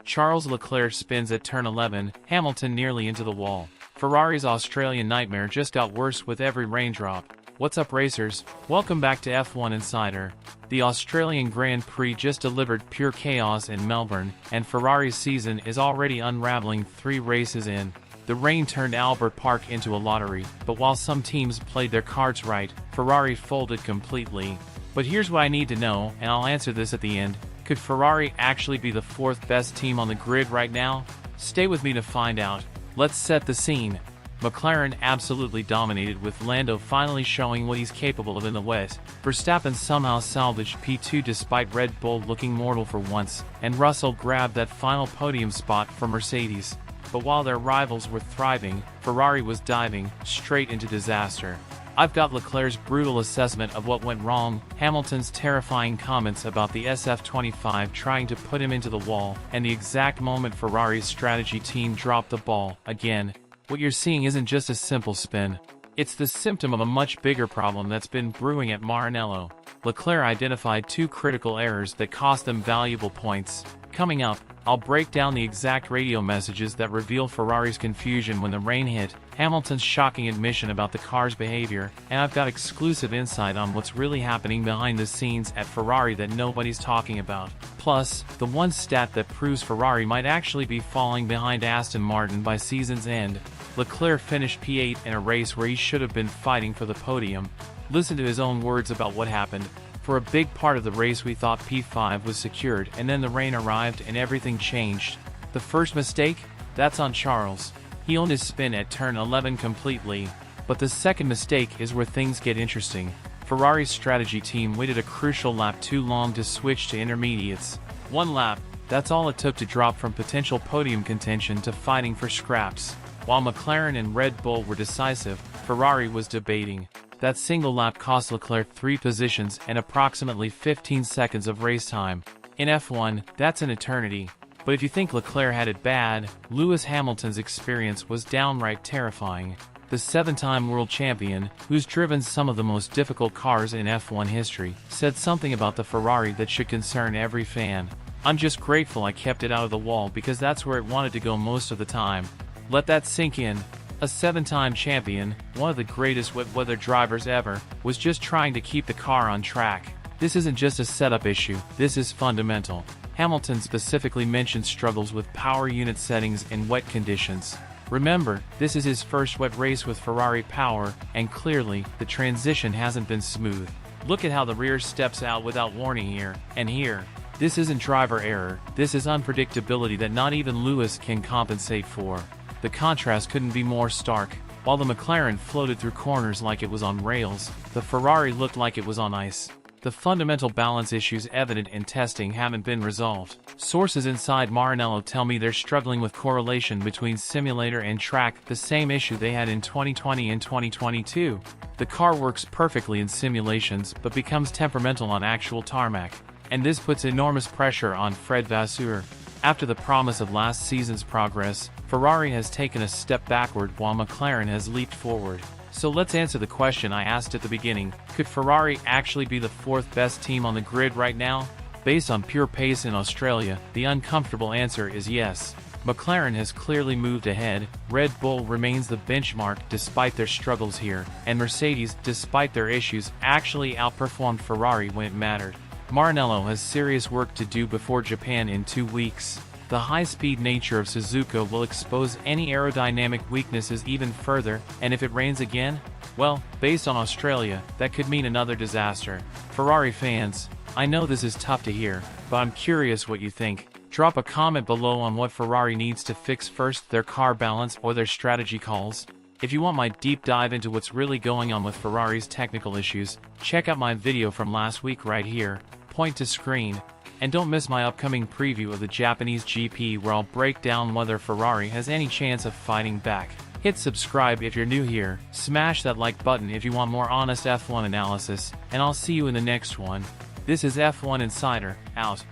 Charles Leclerc spins at turn 11, Hamilton nearly into the wall. Ferrari's Australian nightmare just got worse with every raindrop. What's up, racers? Welcome back to F1 Insider. The Australian Grand Prix just delivered pure chaos in Melbourne, and Ferrari's season is already unraveling 3 races in. The rain turned Albert Park into a lottery, but while some teams played their cards right, Ferrari folded completely. But here's what I need to know, and I'll answer this at the end. Could Ferrari actually be the 4th best team on the grid right now? Stay with me to find out. Let's set the scene. McLaren absolutely dominated, with Lando finally showing what he's capable of in the wet. Verstappen somehow salvaged P2 despite Red Bull looking mortal for once, and Russell grabbed that final podium spot for Mercedes. But while their rivals were thriving, Ferrari was diving straight into disaster. I've got Leclerc's brutal assessment of what went wrong, Hamilton's terrifying comments about the SF25 trying to put him into the wall, and the exact moment Ferrari's strategy team dropped the ball again. What you're seeing isn't just a simple spin. It's the symptom of a much bigger problem that's been brewing at Maranello. Leclerc identified 2 critical errors that cost them valuable points. Coming up, I'll break down the exact radio messages that reveal Ferrari's confusion when the rain hit, Hamilton's shocking admission about the car's behavior, and I've got exclusive insight on what's really happening behind the scenes at Ferrari that nobody's talking about. Plus, the one stat that proves Ferrari might actually be falling behind Aston Martin by season's end. Leclerc finished P8 in a race where he should have been fighting for the podium. Listen to his own words about what happened. For a big part of the race we thought P5 was secured, and then the rain arrived and everything changed. The first mistake? That's on Charles. He owned his spin at turn 11 completely. But the second mistake is where things get interesting. Ferrari's strategy team waited a crucial lap too long to switch to intermediates. 1 lap, that's all it took to drop from potential podium contention to fighting for scraps. While McLaren and Red Bull were decisive, Ferrari was debating. That single lap cost Leclerc 3 positions and approximately 15 seconds of race time. In F1, that's an eternity. But if you think Leclerc had it bad, Lewis Hamilton's experience was downright terrifying. The 7-time world champion, who's driven some of the most difficult cars in F1 history, said something about the Ferrari that should concern every fan. "I'm just grateful I kept it out of the wall because that's where it wanted to go most of the time." Let that sink in. A 7-time champion, one of the greatest wet weather drivers ever, was just trying to keep the car on track. This isn't just a setup issue, this is fundamental. Hamilton specifically mentioned struggles with power unit settings in wet conditions. Remember, this is his first wet race with Ferrari power, and clearly, the transition hasn't been smooth. Look at how the rear steps out without warning here, and here. This isn't driver error, this is unpredictability that not even Lewis can compensate for. The contrast couldn't be more stark. While the McLaren floated through corners like it was on rails, the Ferrari looked like it was on ice. The fundamental balance issues evident in testing haven't been resolved. Sources inside Maranello tell me they're struggling with correlation between simulator and track, the same issue they had in 2020 and 2022. The car works perfectly in simulations but becomes temperamental on actual tarmac. And this puts enormous pressure on Fred Vasseur. After the promise of last season's progress, Ferrari has taken a step backward while McLaren has leaped forward. So let's answer the question I asked at the beginning. Could Ferrari actually be the 4th best team on the grid right now? Based on pure pace in Australia, the uncomfortable answer is yes. McLaren has clearly moved ahead, Red Bull remains the benchmark despite their struggles here, and Mercedes, despite their issues, actually outperformed Ferrari when it mattered. Maranello has serious work to do before Japan in 2 weeks. The high-speed nature of Suzuka will expose any aerodynamic weaknesses even further, and if it rains again, well, based on Australia, that could mean another disaster. Ferrari fans, I know this is tough to hear, but I'm curious what you think. Drop a comment below on what Ferrari needs to fix first, their car balance or their strategy calls. If you want my deep dive into what's really going on with Ferrari's technical issues, check out my video from last week right here. Point to screen. And don't miss my upcoming preview of the Japanese GP where I'll break down whether Ferrari has any chance of fighting back. Hit subscribe if you're new here, smash that like button if you want more honest F1 analysis, and I'll see you in the next one. This is F1 Insider, out.